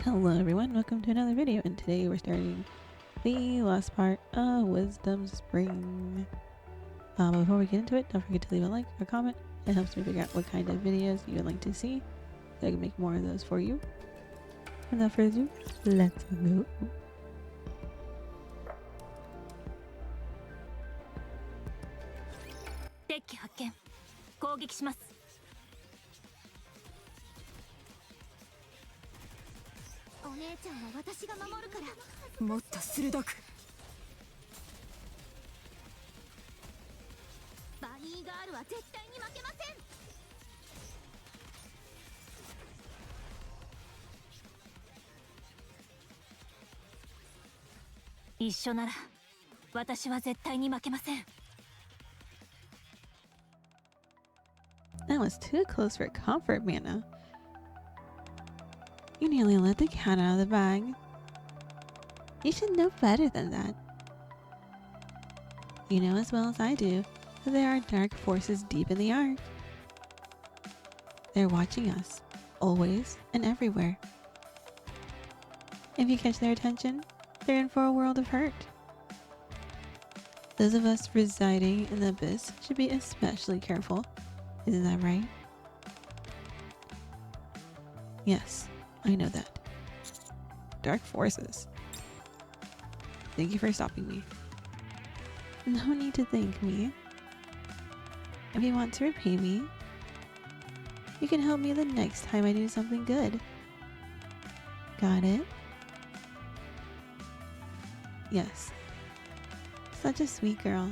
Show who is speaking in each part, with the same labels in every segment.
Speaker 1: Hello everyone, welcome to another video, and today we're starting the last part of Wisdom Spring. Before we get into it, don't forget to leave a like or comment. It helps me figure out what kind of videos you would like to see, so I can make more of those for you. Without further ado, let's go.
Speaker 2: デッキ発見。攻撃します。お姉ちゃんは私が守るから。もっと鋭く。バニーガールは絶対に負けません。一緒なら私は絶対に負けません。
Speaker 1: That was too close for comfort, Mana. You nearly let the cat out of the bag. You should know better than that. You know as well as I do that there are dark forces deep in the Ark. They're watching us, always and everywhere. If you catch their attention, they're in for a world of hurt. Those of us residing in the Abyss should be especially careful. Isn't that right? Yes, I know that. Dark forces. Thank you for stopping me. No need to thank me. If you want to repay me, you can help me the next time I do something good. Got it? Yes. Such a sweet girl.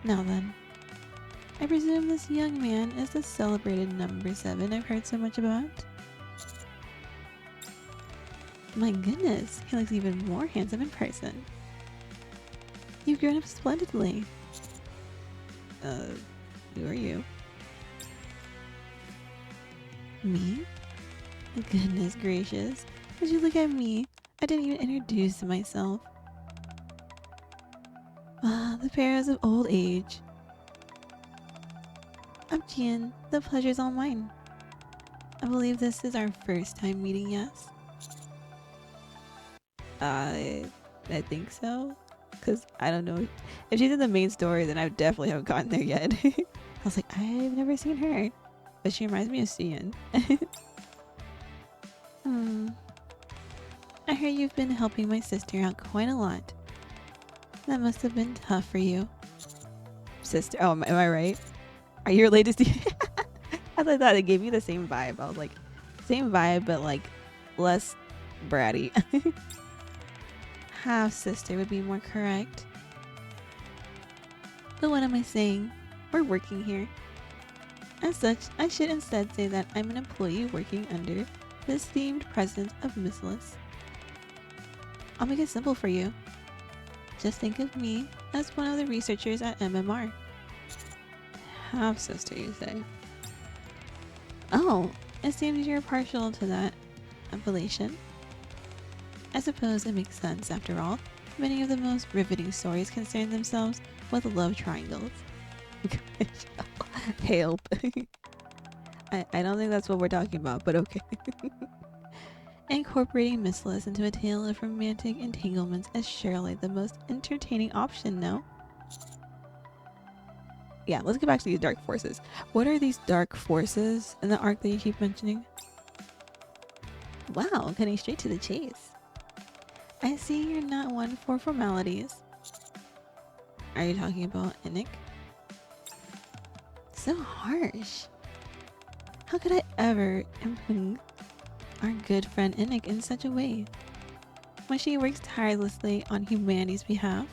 Speaker 1: Now then. I presume this young man is the celebrated number 7 I've heard so much about. My goodness, he looks even more handsome in person. You've grown up splendidly. Who are you? Me? Goodness gracious. Would you look at me? I didn't even introduce myself. Ah, the perils of old age. I'm Jian. The pleasure's all mine. I believe this is our first time meeting, yes? I think so. Because I don't know. If she's in the main story, then I definitely haven't gotten there yet. I was like, I've never seen her. But she reminds me of Cian. I heard you've been helping my sister out quite a lot. That must have been tough for you. Sister? Oh, am I right? Are you related to I thought they gave you the same vibe. I was like, same vibe, but like less bratty. Half sister would be more correct. But what am I saying? We're working here. As such, I should instead say that I'm an employee working under the esteemed president of Missless. I'll make it simple for you. Just think of me as one of the researchers at MMR. Half sister, you say? Oh, it seems you're partial to that appellation. I suppose it makes sense after all. Many of the most riveting stories concern themselves with love triangles. Help. I don't think that's what we're talking about, but okay. Incorporating Missless into a tale of romantic entanglements is surely the most entertaining option, no? Yeah, let's get back to these dark forces. What are these dark forces in the arc that you keep mentioning? Wow, getting straight to the chase. I see you're not one for formalities. Are you talking about NIKKE? So harsh. How could I ever impugn our good friend NIKKE in such a way, when she works tirelessly on humanity's behalf?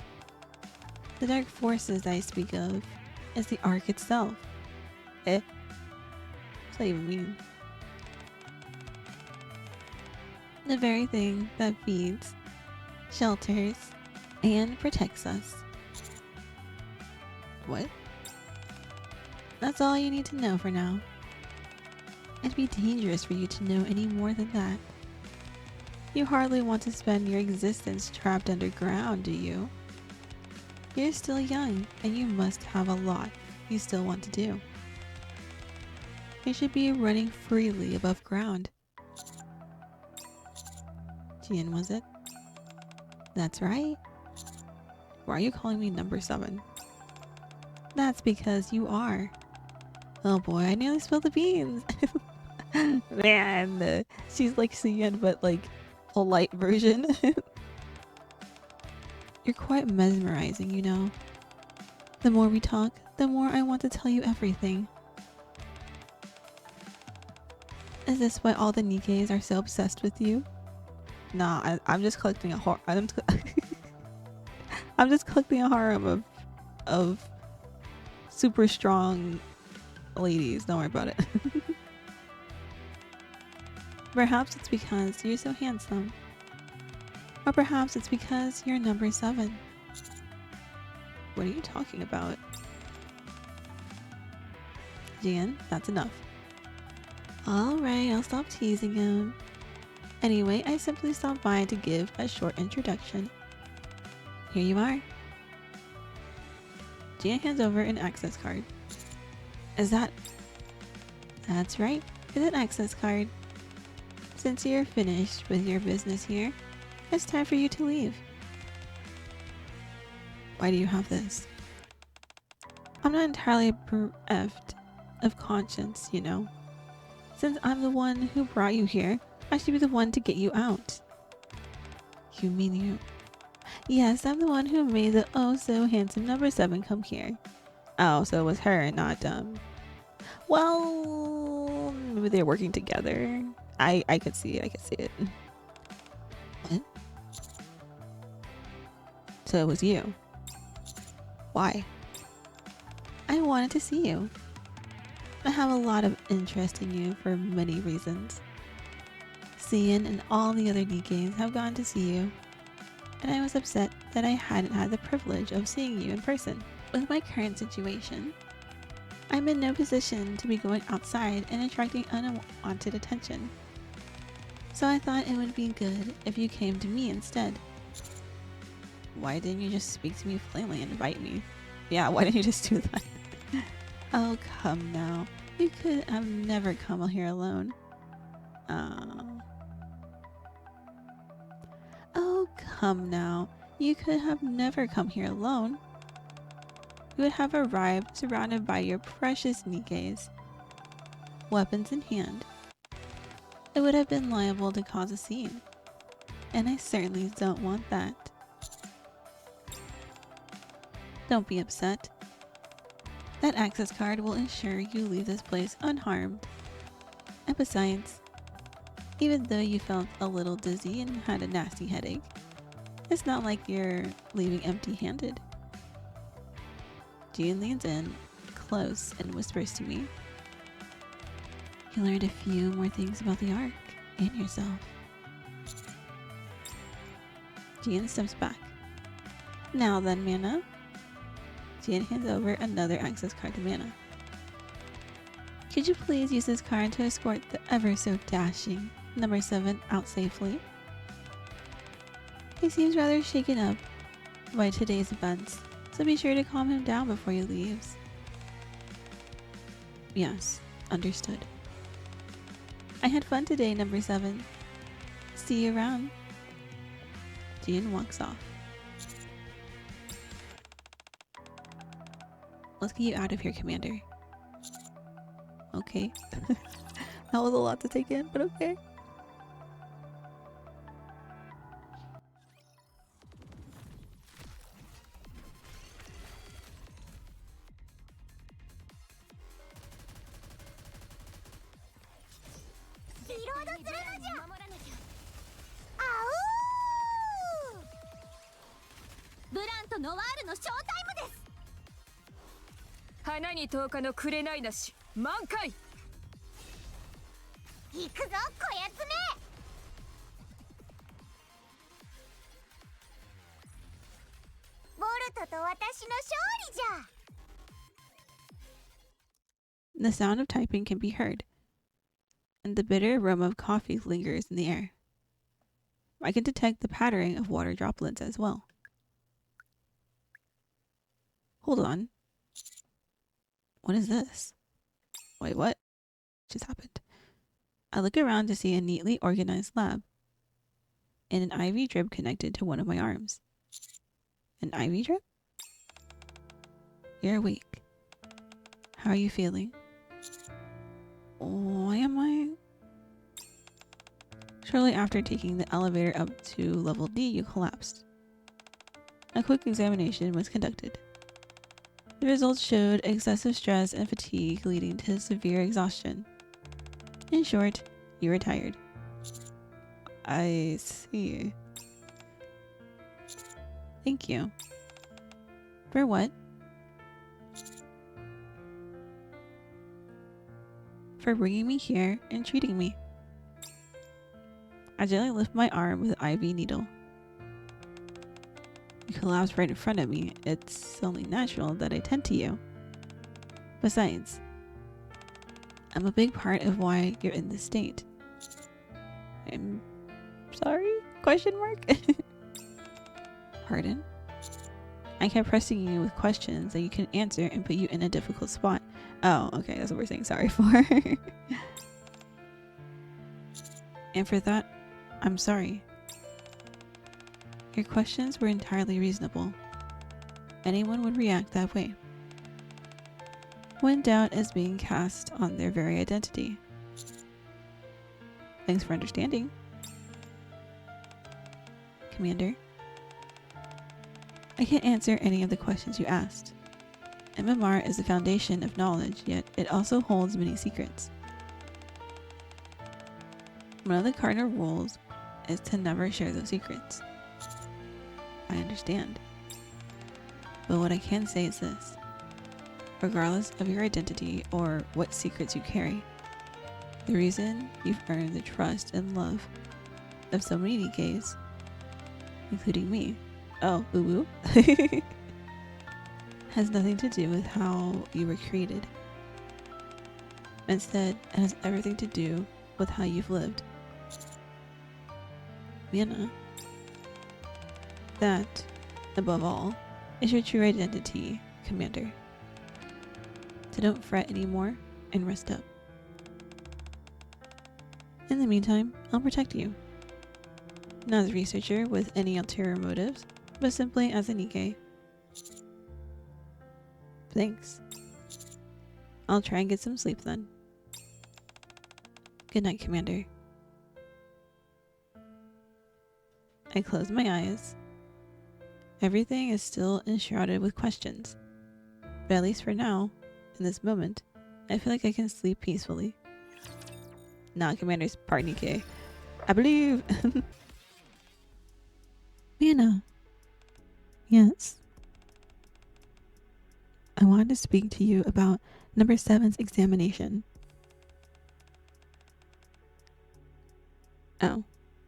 Speaker 1: The dark forces I speak of is the Ark itself. What's that even mean? The very thing that feeds, shelters, and protects us. What? That's all you need to know for now. It'd be dangerous for you to know any more than that. You hardly want to spend your existence trapped underground, do you? You're still young, and you must have a lot you still want to do. You should be running freely above ground. Jian, was it? That's right. Why are you calling me number 7? That's because you are. Oh boy, I nearly spilled the beans. Man, she's like Jian, but like a light version. You're quite mesmerizing, you know. The more we talk, the more I want to tell you everything. Is this why all the Nikkes are so obsessed with you? Nah, I'm just collecting a I'm just collecting a harem of super strong ladies. Don't worry about it. Perhaps it's because you're so handsome. Or perhaps it's because you're number 7. What are you talking about? Jian, that's enough. Alright, I'll stop teasing him. Anyway, I simply stopped by to give a short introduction. Here you are. Jian hands over an access card. Is that... That's right, it's an access card. Since you're finished with your business here, it's time for you to leave. Why do you have this? I'm not entirely bereft of conscience, you know. Since I'm the one who brought you here, I should be the one to get you out. You mean you? Yes, I'm the one who made the oh so handsome number 7 come here. Oh, so it was her, not well, maybe they're working together. I could see it, I could see it. What? So it was you. Why? I wanted to see you. I have a lot of interest in you for many reasons. Cian and all the other Nikkes have gone to see you, and I was upset that I hadn't had the privilege of seeing you in person. With my current situation, I'm in no position to be going outside and attracting unwanted attention. So I thought it would be good if you came to me instead. Why didn't you just speak to me plainly and invite me? Yeah, why didn't you just do that? Oh, come now. You could have never come here alone. Oh, come now. You could have never come here alone. You would have arrived surrounded by your precious Nikkes, weapons in hand. It would have been liable to cause a scene, and I certainly don't want that. Don't be upset. That access card will ensure you leave this place unharmed. And besides, even though you felt a little dizzy and had a nasty headache, it's not like you're leaving empty-handed. Jian leans in close and whispers to me. You learned a few more things about the Ark and yourself. Jian steps back. Now then, Mana. Jian hands over another access card to Mana. Could you please use this card to escort the ever so dashing number 7 out safely? He seems rather shaken up by today's events, so be sure to calm him down before he leaves. Yes, understood. I had fun today, number 7. See you around. Jian walks off. Let's get you out of here, Commander. Okay. That was a lot to take in, but okay.
Speaker 2: Showtime 花に10日の紅なし満開行くぞこやつめボルトと私の勝利じゃ
Speaker 1: The sound of typing can be heard, and the bitter aroma of coffee lingers in the air. I can detect the pattering of water droplets as well. Hold on. What is this? Wait, what just happened? I look around to see a neatly organized lab. and an IV drip connected to one of my arms. An IV drip? You're awake. How are you feeling? Why am I? Shortly after taking the elevator up to level D, you collapsed. A quick examination was conducted. The results showed excessive stress and fatigue leading to severe exhaustion. In short, you were tired. I see. Thank you. For what? For bringing me here and treating me. I gently lift my arm with an IV needle. You collapsed right in front of me. It's only natural that I tend to you. Besides, I'm a big part of why you're in this state. I'm sorry? Question mark? Pardon? I kept pressing you with questions that you couldn't answer and put you in a difficult spot. Oh, okay, that's what we're saying sorry for. And for that, I'm sorry. Your questions were entirely reasonable. Anyone would react that way. When doubt is being cast on their very identity. Thanks for understanding. Commander, I can't answer any of the questions you asked. MMR is the foundation of knowledge, yet it also holds many secrets. One of the cardinal rules is to never share those secrets. I understand. But what I can say is this. Regardless of your identity or what secrets you carry, the reason you've earned the trust and love of so many NIKKEs, including me, has nothing to do with how you were created. Instead, it has everything to do with how you've lived. Miana, that, above all, is your true identity, Commander. So don't fret anymore and rest up. In the meantime, I'll protect you. Not as a researcher with any ulterior motives, but simply as a NIKKE. Thanks. I'll try and get some sleep then. Good night, Commander. I close my eyes. Everything is still enshrouded with questions, but at least for now, in this moment, I feel like I can sleep peacefully. Nah, Commander's part NIKKE. I believe. Miana. Yes. I wanted to speak to you about number 7's examination. Oh,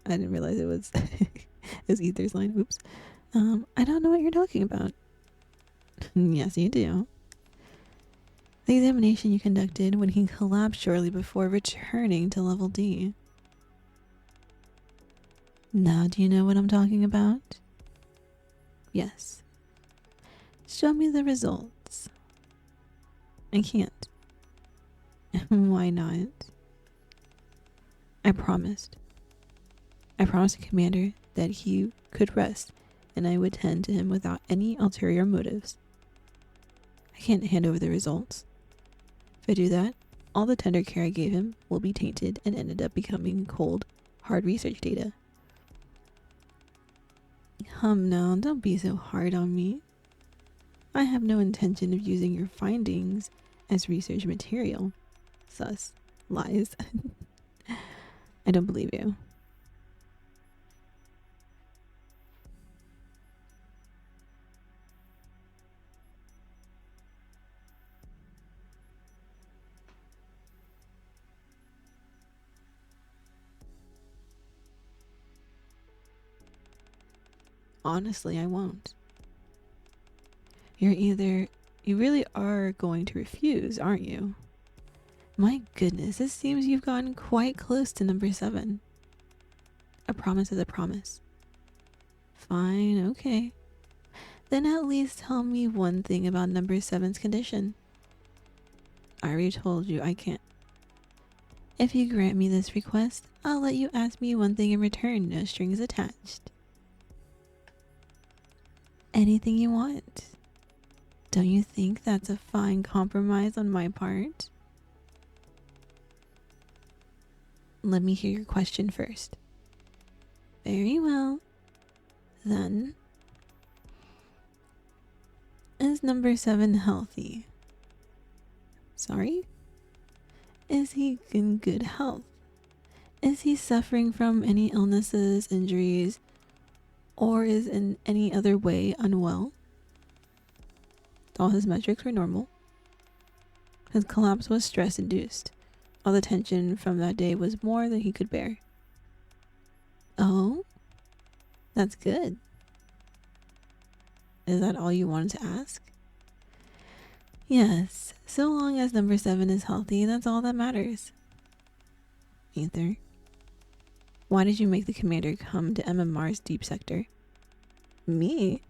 Speaker 1: I didn't realize it was it was Ether's line. Oops. I don't know what you're talking about. Yes, you do. The examination you conducted when he collapsed shortly before returning to level D. Now do you know what I'm talking about? Yes. Show me the results. I can't. Why not? I promised. I promised the commander that he could rest and I would tend to him without any ulterior motives. I can't hand over the results. If I do that, all the tender care I gave him will be tainted and ended up becoming cold, hard research data. Come now, don't be so hard on me. I have no intention of using your findings as research material. Sus. Lies. I don't believe you. Honestly, I won't. You really are going to refuse, aren't you? My goodness, it seems you've gotten quite close to number 7. A promise is a promise. Fine, okay. Then at least tell me one thing about number 7's condition. I already told you I can't. If you grant me this request, I'll let you ask me one thing in return, no strings attached. Anything you want. Don't you think that's a fine compromise on my part? Let me hear your question first. Very well. Then, is number 7 healthy? Sorry? Is he in good health? Is he suffering from any illnesses, injuries, or is in any other way unwell? All his metrics were normal. His collapse was stress-induced. All the tension from that day was more than he could bear. Oh? That's good. Is that all you wanted to ask? Yes, so long as number 7 is healthy, that's all that matters. Ether, why did you make the commander come to MMR's deep sector? Me?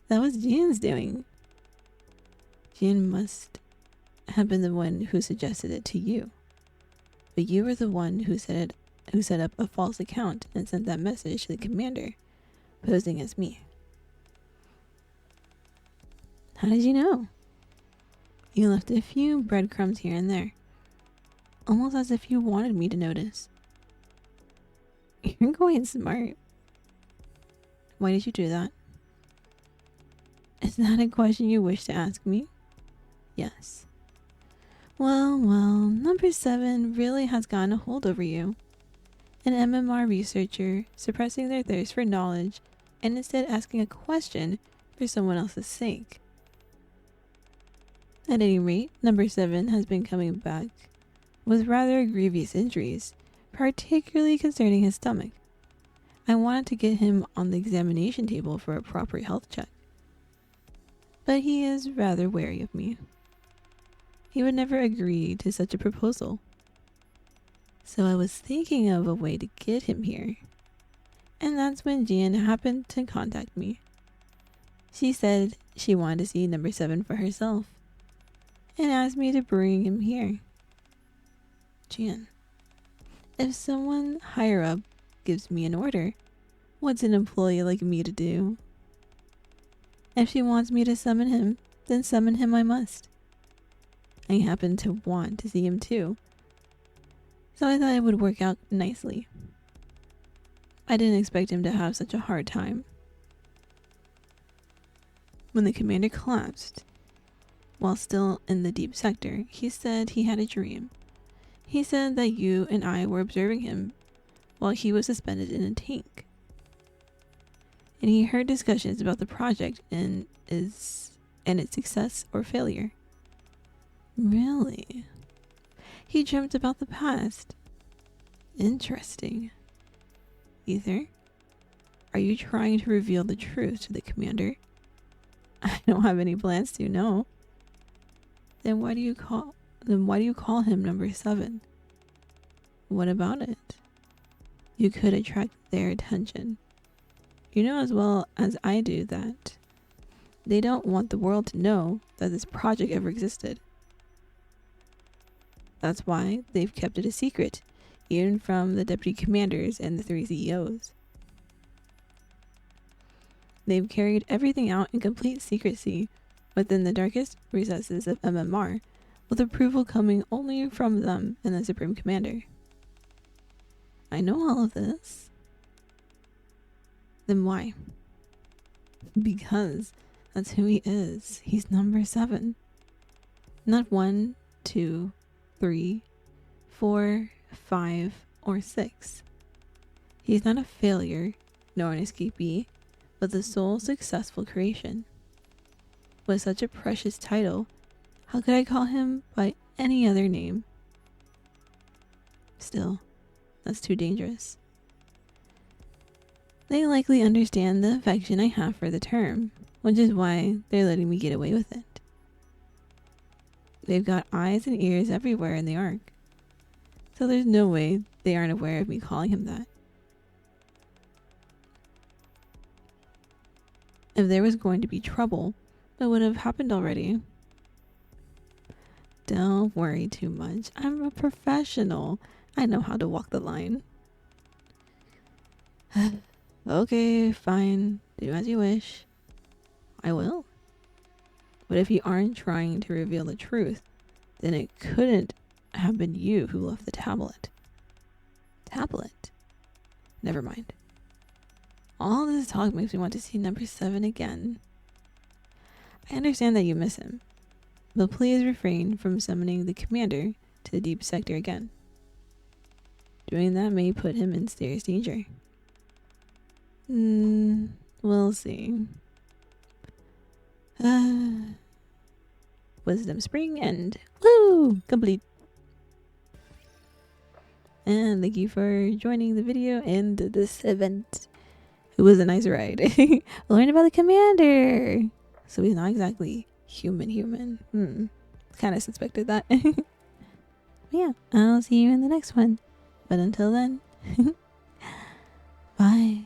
Speaker 1: That was Jian's doing. Jian must have been the one who suggested it to you. But you were the one who set up a false account and sent that message to the commander, posing as me. How did you know? You left a few breadcrumbs here and there, almost as if you wanted me to notice. You're quite smart. Why did you do that? Is that a question you wish to ask me? Yes. Well, number 7 really has gotten a hold over you. An MMR researcher suppressing their thirst for knowledge and instead asking a question for someone else's sake. At any rate, number 7 has been coming back with rather grievous injuries, particularly concerning his stomach. I wanted to get him on the examination table for a proper health check. But he is rather wary of me. He would never agree to such a proposal. So I was thinking of a way to get him here. And that's when Jian happened to contact me. She said she wanted to see number 7 for herself and asked me to bring him here. Jian, if someone higher up gives me an order, what's an employee like me to do? If she wants me to summon him, then summon him I must. I happen to want to see him too, so I thought it would work out nicely. I didn't expect him to have such a hard time. When the commander collapsed, while still in the deep sector, he said he had a dream. He said that you and I were observing him while he was suspended in a tank. And he heard discussions about the project and its success or failure. Really? He dreamt about the past. Interesting. Ether, are you trying to reveal the truth to the commander? I don't have any plans to, no. Then why do you call him number 7? What about it? You could attract their attention. You know as well as I do that they don't want the world to know that this project ever existed. That's why they've kept it a secret, even from the deputy commanders and the 3 CEOs. They've carried everything out in complete secrecy within the darkest recesses of MMR, with approval coming only from them and the Supreme Commander. I know all of this. Then why? Because that's who he is. He's number 7. Not 1, 2, 3, 4, 5, or 6. He's not a failure, nor an escapee, but the sole successful creation. With such a precious title, how could I call him by any other name? Still, that's too dangerous. They likely understand the affection I have for the term, which is why they're letting me get away with it. They've got eyes and ears everywhere in the Ark, so there's no way they aren't aware of me calling him that. If there was going to be trouble, it would have happened already. Don't worry too much. I'm a professional. I know how to walk the line. Okay, fine. Do as you wish. I will. But if you aren't trying to reveal the truth, then it couldn't have been you who left the tablet. Tablet? Never mind. All this talk makes me want to see number 7 again. I understand that you miss him, but please refrain from summoning the commander to the deep sector again. Doing that may put him in serious danger. We'll see. Wisdom Spring End. Woo! Complete. And thank you for joining the video and this event. It was a nice ride. I learned about the commander. So he's not exactly human. Kind of suspected that. Yeah, I'll see you in the next one. But until then, bye.